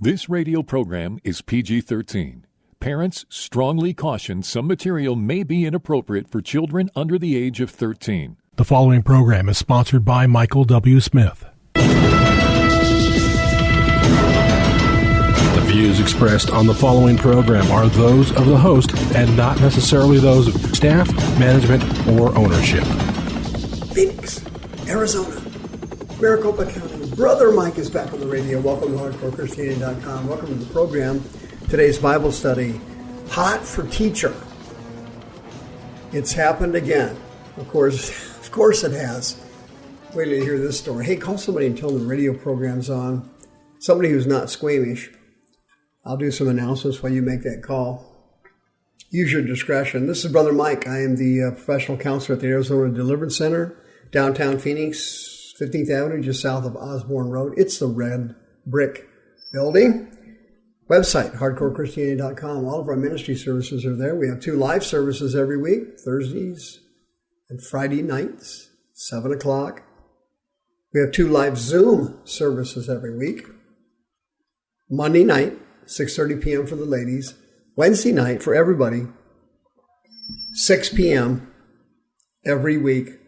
This radio program is PG-13. Parents strongly caution some material may be inappropriate for children under the age of 13. The following program is sponsored by Michael W. Smith. The views expressed on the following program are those of the host and not necessarily those of staff, management, or ownership. Phoenix, Arizona, Maricopa County. Brother Mike is back on the radio. Welcome to HardcoreChristianity.com. Welcome to the program. Today's Bible study, Hot for Teacher. It's happened again. Of course it has. Wait till you hear this story. Hey, call somebody and tell them the radio program's on. Somebody who's not squeamish. I'll do some announcements while you make that call. Use your discretion. This is Brother Mike. I am the professional counselor at the Arizona Deliverance Center, downtown Phoenix, 15th Avenue, just south of Osborne Road. It's the red brick building. Website, HardcoreChristianity.com. All of our ministry services are there. We have 2 live services every week, Thursdays and Friday nights, 7 o'clock. We have 2 live Zoom services every week. Monday night, 6:30 p.m. for the ladies. Wednesday night for everybody, 6 p.m. every week.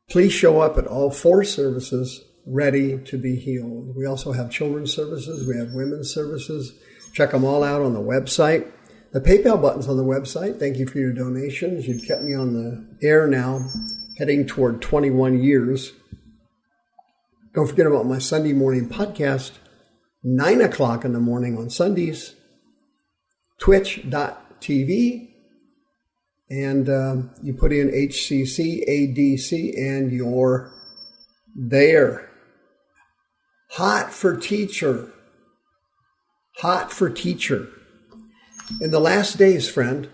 Please show up at all 4 services ready to be healed. We also have children's services. We have women's services. Check them all out on the website. The PayPal button's on the website. Thank you for your donations. You've kept me on the air now, heading toward 21 years. Don't forget about my Sunday morning podcast, 9 o'clock in the morning on Sundays, twitch.tv. And you put in HCCADC and you're there. Hot for Teacher. Hot for Teacher. In the last days, friend,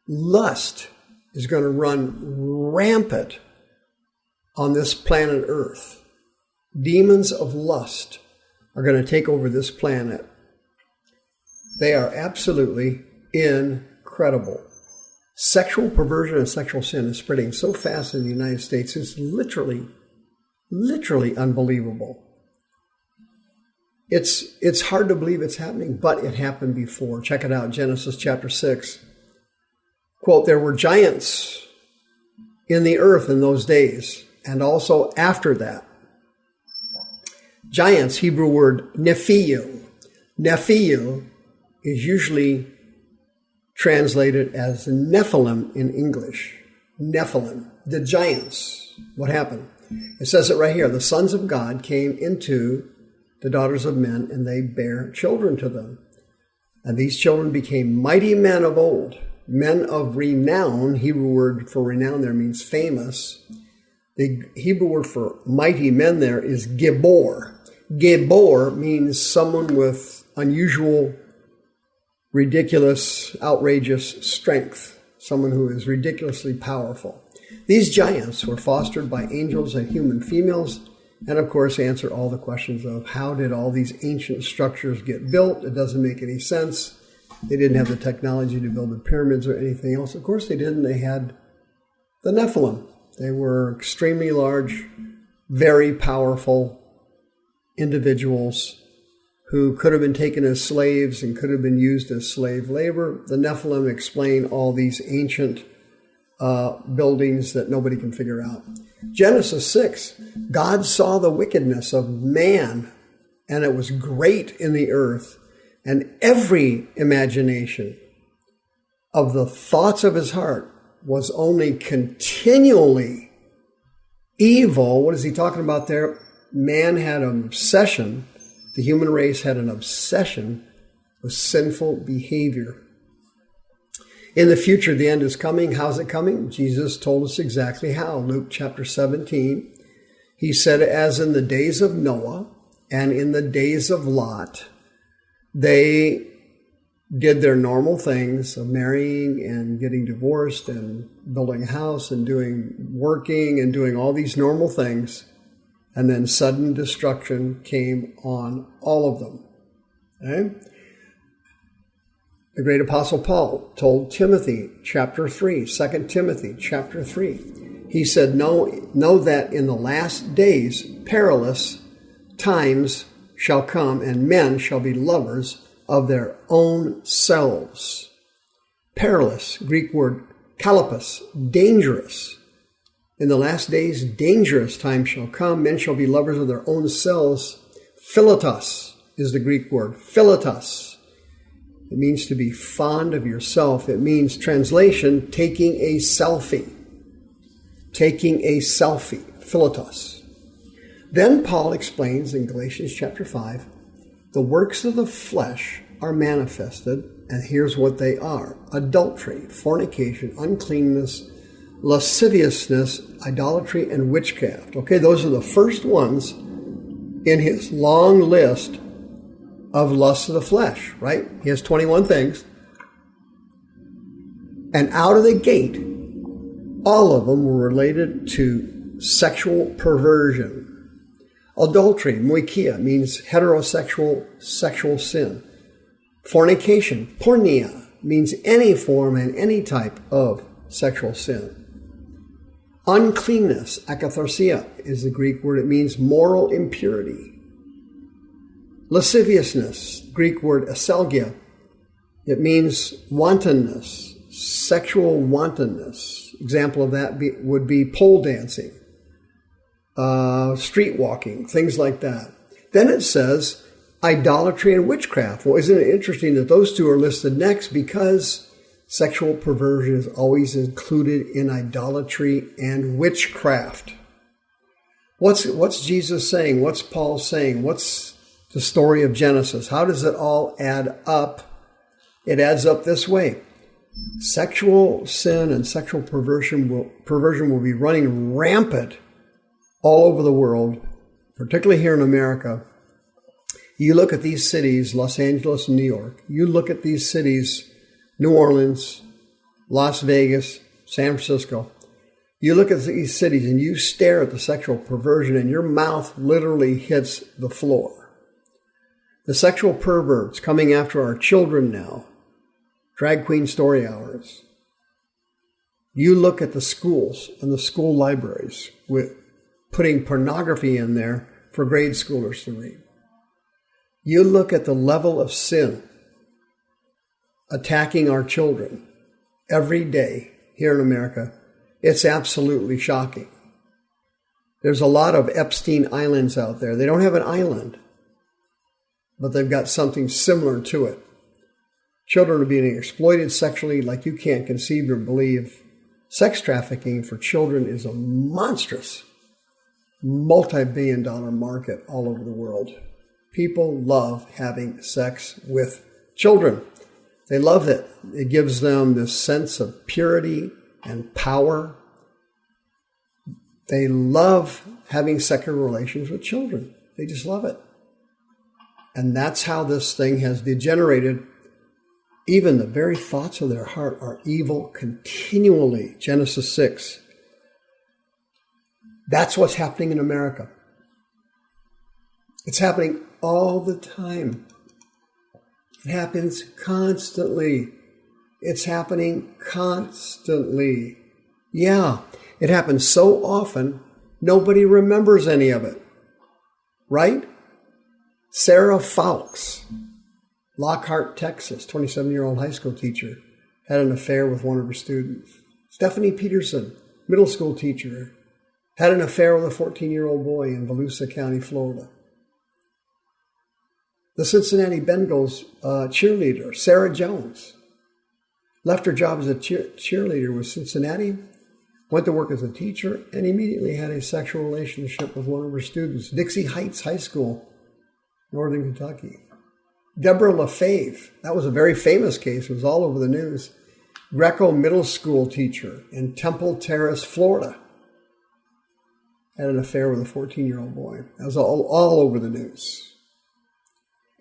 lust is going to run rampant on this planet Earth. Demons of lust are going to take over this planet. They are absolutely incredible. Sexual perversion and sexual sin is spreading so fast in the United States, it's literally unbelievable. It's hard to believe it's happening, but it happened before. Check it out, Genesis chapter 6. Quote, there were giants in the earth in those days, and also after that. Giants, Hebrew word Nephilim. Nephilim is usually translated as Nephilim in English. Nephilim, the giants. What happened? It says it right here. The sons of God came into the daughters of men, and they bare children to them. And these children became mighty men of old, men of renown. Hebrew word for renown there means famous. The Hebrew word for mighty men there is Gibor. Gibor means someone with unusual, ridiculous, outrageous strength, someone who is ridiculously powerful. These giants were fostered by angels and human females, and of course answer all the questions of how did all these ancient structures get built? It doesn't make any sense. They didn't have the technology to build the pyramids or anything else. Of course they didn't. They had the Nephilim. They were extremely large, very powerful individuals who could have been taken as slaves and could have been used as slave labor. The Nephilim explain all these ancient buildings that nobody can figure out. Genesis 6, God saw the wickedness of man, and it was great in the earth, and every imagination of the thoughts of his heart was only continually evil. What is he talking about there? Man had an obsession. The human race had an obsession with sinful behavior. In the future, the end is coming. How's it coming? Jesus told us exactly how. Luke chapter 17, he said, as in the days of Noah and in the days of Lot, they did their normal things of marrying and getting divorced and building a house and working and doing all these normal things. And then sudden destruction came on all of them. Okay? The great apostle Paul told Timothy, chapter 3, 2 Timothy, chapter 3. He said, know that in the last days, perilous times shall come, and men shall be lovers of their own selves. Perilous, Greek word kalapos, dangerous. In the last days, dangerous times shall come. Men shall be lovers of their own selves. Philetos is the Greek word. Philetos. It means to be fond of yourself. It means, translation, taking a selfie. Taking a selfie. Philetos. Then Paul explains in Galatians chapter 5, the works of the flesh are manifested, and here's what they are: adultery, fornication, uncleanness, lasciviousness, idolatry, and witchcraft. Okay, those are the first ones in his long list of lusts of the flesh, right? He has 21 things. And out of the gate, all of them were related to sexual perversion. Adultery, moikia, means heterosexual sexual sin. Fornication, porneia, means any form and any type of sexual sin. Uncleanness, akatharsia, is the Greek word. It means moral impurity. Lasciviousness, Greek word aselgia. It means wantonness, sexual wantonness. Example of that would be pole dancing, street walking, things like that. Then it says idolatry and witchcraft. Well, isn't it interesting that those two are listed next? Because sexual perversion is always included in idolatry and witchcraft. What's Jesus saying? What's Paul saying? What's the story of Genesis? How does it all add up? It adds up this way. Sexual sin and sexual perversion will be running rampant all over the world, particularly here in America. You look at these cities, Los Angeles and New York. You look at these cities, New Orleans, Las Vegas, San Francisco. You look at these cities and you stare at the sexual perversion and your mouth literally hits the floor. The sexual perverts coming after our children now. Drag queen story hours. You look at the schools and the school libraries with putting pornography in there for grade schoolers to read. You look at the level of sin attacking our children every day here in America. It's absolutely shocking. There's a lot of Epstein Islands out there. They don't have an island, but they've got something similar to it. Children are being exploited sexually like you can't conceive or believe. Sex trafficking for children is a monstrous, multi-billion-dollar market all over the world. People love having sex with children. They love it. It gives them this sense of purity and power. They love having sexual relations with children. They just love it. And that's how this thing has degenerated. Even the very thoughts of their heart are evil continually. Genesis 6. That's what's happening in America. It's happening all the time. It happens constantly. It's happening constantly. Yeah, it happens so often, nobody remembers any of it. Right? Sarah Fowlks, Lockhart, Texas, 27-year-old high school teacher, had an affair with one of her students. Stephanie Peterson, middle school teacher, had an affair with a 14-year-old boy in Volusia County, Florida. The Cincinnati Bengals cheerleader, Sarah Jones, left her job as a cheerleader with Cincinnati, went to work as a teacher, and immediately had a sexual relationship with one of her students, Dixie Heights High School, Northern Kentucky. Deborah LaFave, that was a very famous case. It was all over the news. Greco middle school teacher in Temple Terrace, Florida, had an affair with a 14-year-old boy. That was all over the news.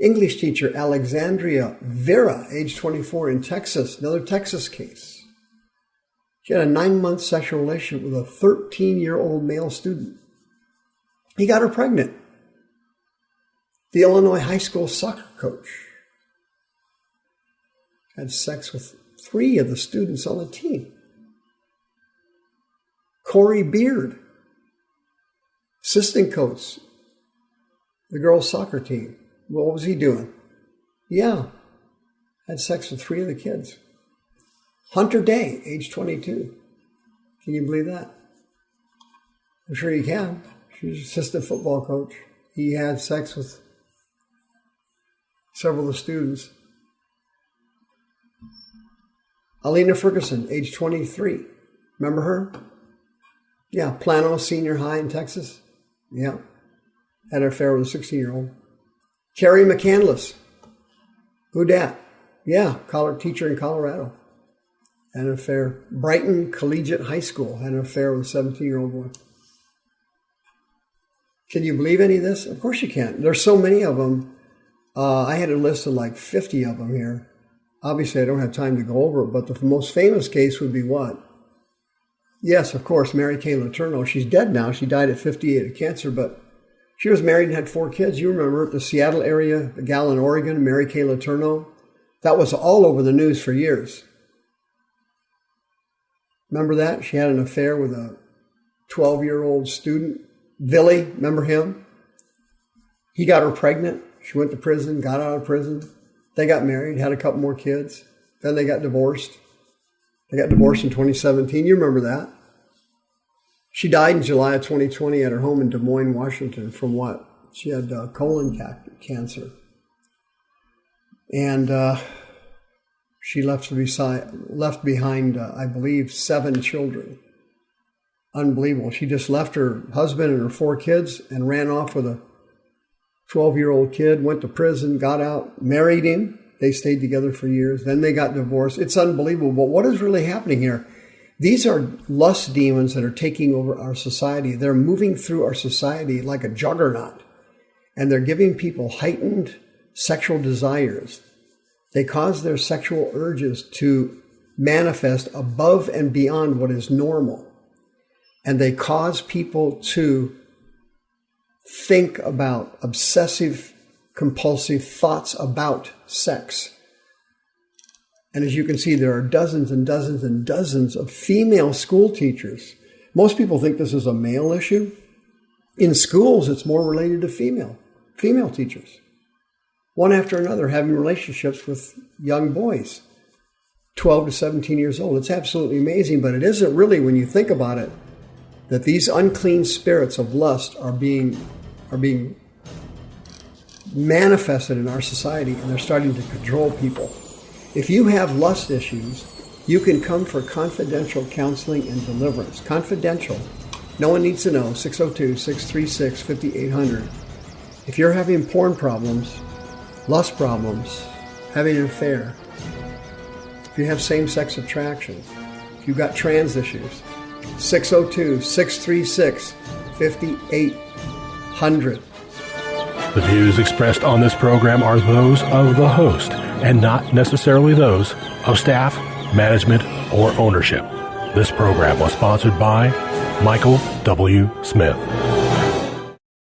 English teacher Alexandria Vera, age 24, in Texas, another Texas case. She had a 9-month sexual relationship with a 13-year-old male student. He got her pregnant. The Illinois high school soccer coach had sex with 3 of the students on the team. Corey Beard, assistant coach, the girls' soccer team, What was he doing? Yeah, had sex with 3 of the kids. Hunter Day, age 22. Can you believe that? I'm sure you can. She's assistant football coach. He had sex with several of the students. Alina Ferguson, age 23. Remember her? Yeah, Plano Senior High in Texas. Yeah. Had an affair with a 16-year-old. Carrie McCandless. Who dat? Yeah, teacher in Colorado. Had an affair. Brighton Collegiate High School had an affair with a 17-year-old boy. Can you believe any of this? Of course you can. There's so many of them. I had a list of like 50 of them here. Obviously, I don't have time to go over it, but the most famous case would be what? Yes, of course, Mary Kay Letourneau. She's dead now. She died at 58 of cancer, but she was married and had 4 kids. You remember the Seattle area, the gal in Oregon, Mary Kay Letourneau? That was all over the news for years. Remember that? She had an affair with a 12-year-old student. Billy, remember him? He got her pregnant. She went to prison, got out of prison. They got married, had a couple more kids. Then they got divorced. They got divorced in 2017. You remember that? She died in July of 2020 at her home in Des Moines, Washington. From what? She had colon cancer. And she left behind, I believe, 7 children. Unbelievable. She just left her husband and her 4 kids and ran off with a 12-year-old kid, went to prison, got out, married him. They stayed together for years. Then they got divorced. It's unbelievable. But what is really happening here? These are lust demons that are taking over our society. They're moving through our society like a juggernaut. And they're giving people heightened sexual desires. They cause their sexual urges to manifest above and beyond what is normal. And they cause people to think about obsessive, compulsive thoughts about sex. And as you can see, there are dozens and dozens and dozens of female school teachers. Most people think this is a male issue. In schools, it's more related to female teachers. One after another having relationships with young boys, 12 to 17 years old. It's absolutely amazing, but it isn't really, when you think about it, that these unclean spirits of lust are being manifested in our society, and they're starting to control people. If you have lust issues, you can come for confidential counseling and deliverance. Confidential. No one needs to know. 602-636-5800. If you're having porn problems, lust problems, having an affair, if you have same-sex attraction, if you've got trans issues, 602-636-5800. The views expressed on this program are those of the host and not necessarily those of staff, management, or ownership. This program was sponsored by Michael W. Smith.